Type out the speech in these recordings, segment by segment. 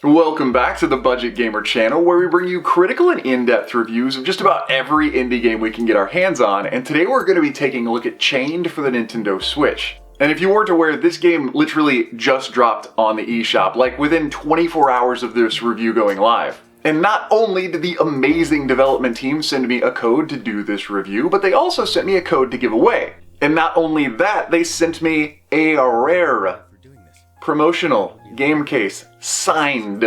Welcome back to the Budget Gamer channel, where we bring you critical and in-depth reviews of just about every indie game we can get our hands on, and today we're going to be taking a look at Chained for the Nintendo Switch. And if you weren't aware, this game literally just dropped on the eShop, like within 24 hours of this review going live. And not only did the amazing development team send me a code to do this review, but they also sent me a code to give away. And not only that, they sent me a rare promotional game case signed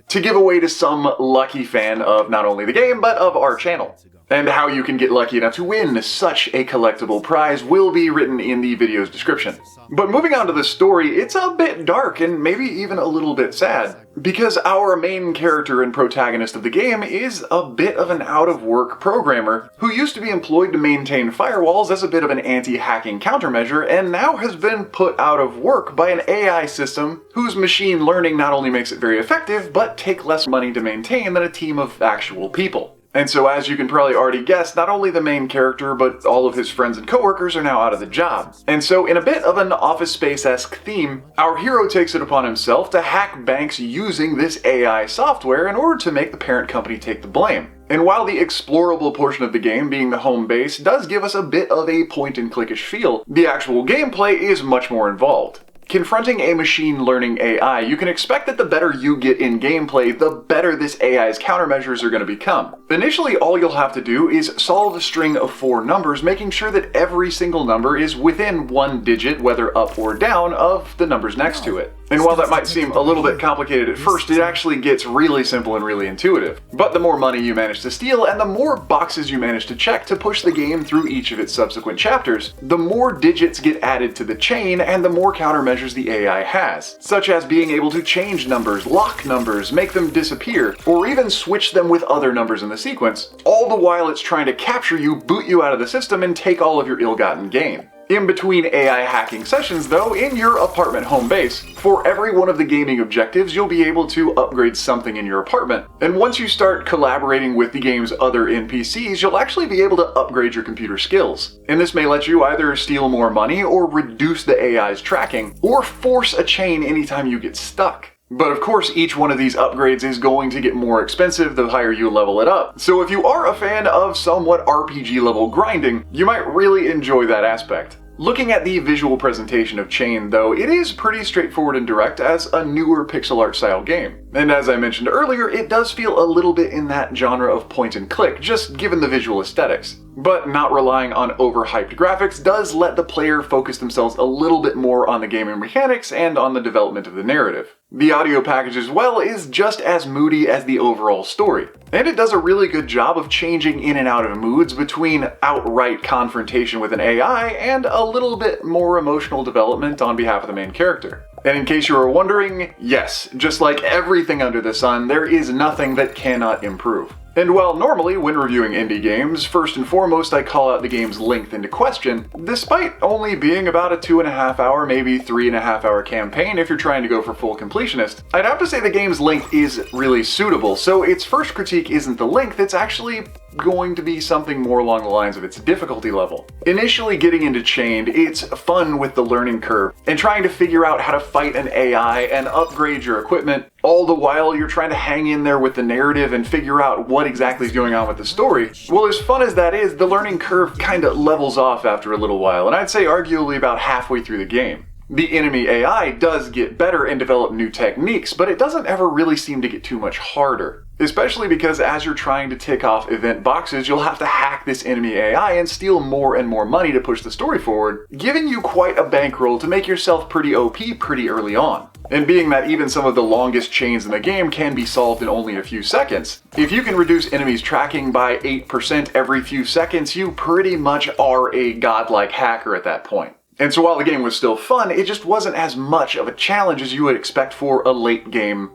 to give away to some lucky fan of not only the game, but of our channel. And how you can get lucky enough to win such a collectible prize will be written in the video's description. But moving on to the story, it's a bit dark and maybe even a little bit sad, because our main character and protagonist of the game is a bit of an out-of-work programmer who used to be employed to maintain firewalls as a bit of an anti-hacking countermeasure, and now has been put out of work by an AI system whose machine learning not only makes it very effective, but take less money to maintain than a team of actual people. And so, as you can probably already guess, not only the main character, but all of his friends and coworkers are now out of the job. And so, in a bit of an Office Space-esque theme, our hero takes it upon himself to hack banks using this AI software in order to make the parent company take the blame. And while the explorable portion of the game, being the home base, does give us a bit of a point-and-clickish feel, the actual gameplay is much more involved. Confronting a machine learning AI, you can expect that the better you get in gameplay, the better this AI's countermeasures are going to become. Initially, all you'll have to do is solve a string of 4 numbers, making sure that every single number is within 1 digit, whether up or down, of the numbers next to it. And while that might seem a little bit complicated at first, it actually gets really simple and really intuitive. But the more money you manage to steal, and the more boxes you manage to check to push the game through each of its subsequent chapters, the more digits get added to the chain, and the more countermeasures the AI has, such as being able to change numbers, lock numbers, make them disappear, or even switch them with other numbers in the sequence, all the while it's trying to capture you, boot you out of the system, and take all of your ill-gotten gain. In between AI hacking sessions though, in your apartment home base, for every one of the gaming objectives you'll be able to upgrade something in your apartment. And once you start collaborating with the game's other NPCs, you'll actually be able to upgrade your computer skills. And this may let you either steal more money, or reduce the AI's tracking, or force a chain anytime you get stuck. But of course, each one of these upgrades is going to get more expensive the higher you level it up. So if you are a fan of somewhat RPG level grinding, you might really enjoy that aspect. Looking at the visual presentation of Chained though, it is pretty straightforward and direct as a newer pixel art style game. And as I mentioned earlier, it does feel a little bit in that genre of point and click, just given the visual aesthetics. But not relying on overhyped graphics does let the player focus themselves a little bit more on the gaming mechanics and on the development of the narrative. The audio package as well is just as moody as the overall story, and it does a really good job of changing in and out of moods between outright confrontation with an AI and a little bit more emotional development on behalf of the main character. And in case you were wondering, yes, just like everything under the sun, there is nothing that cannot improve. And while normally, when reviewing indie games, first and foremost I call out the game's length into question, despite only being about a 2.5 hour, maybe 3.5 hour campaign if you're trying to go for full completionist, I'd have to say the game's length is really suitable, so its first critique isn't the length, it's actually going to be something more along the lines of its difficulty level. Initially getting into Chained, it's fun with the learning curve, and trying to figure out how to fight an AI and upgrade your equipment, all the while you're trying to hang in there with the narrative and figure out what exactly is going on with the story. Well, as fun as that is, the learning curve kinda levels off after a little while, and I'd say arguably about halfway through the game. The enemy AI does get better and develop new techniques, but it doesn't ever really seem to get too much harder. Especially because as you're trying to tick off event boxes, you'll have to hack this enemy AI and steal more and more money to push the story forward, giving you quite a bankroll to make yourself pretty OP pretty early on. And being that even some of the longest chains in the game can be solved in only a few seconds, if you can reduce enemies tracking by 8% every few seconds, you pretty much are a godlike hacker at that point. And so while the game was still fun, it just wasn't as much of a challenge as you would expect for a late game.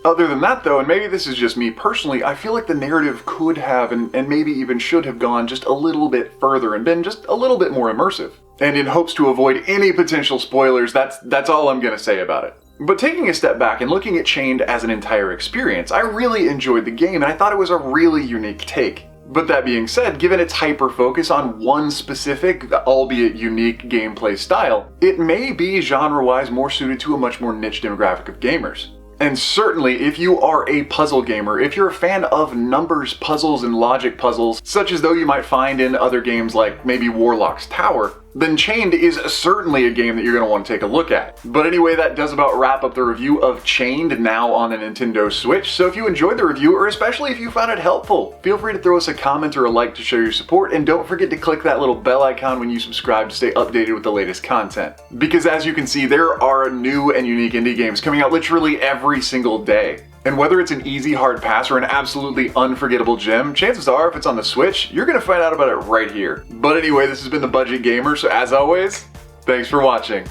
Other than that though, and maybe this is just me personally, I feel like the narrative could have and maybe even should have gone just a little bit further and been just a little bit more immersive. And in hopes to avoid any potential spoilers, that's all I'm gonna say about it. But taking a step back and looking at Chained as an entire experience, I really enjoyed the game and I thought it was a really unique take. But that being said, given its hyper-focus on one specific, albeit unique gameplay style, it may be genre-wise more suited to a much more niche demographic of gamers. And certainly, if you are a puzzle gamer, if you're a fan of numbers puzzles and logic puzzles, such as though you might find in other games like maybe Warlock's Tower, then Chained is certainly a game that you're going to want to take a look at. But anyway, that does about wrap up the review of Chained, now on the Nintendo Switch. So if you enjoyed the review, or especially if you found it helpful, feel free to throw us a comment or a like to show your support, and don't forget to click that little bell icon when you subscribe to stay updated with the latest content. Because as you can see, there are new and unique indie games coming out literally every single day. And whether it's an easy hard pass or an absolutely unforgettable gem, chances are if it's on the Switch, you're gonna find out about it right here. But anyway, this has been The Budget Gamer, so as always, thanks for watching.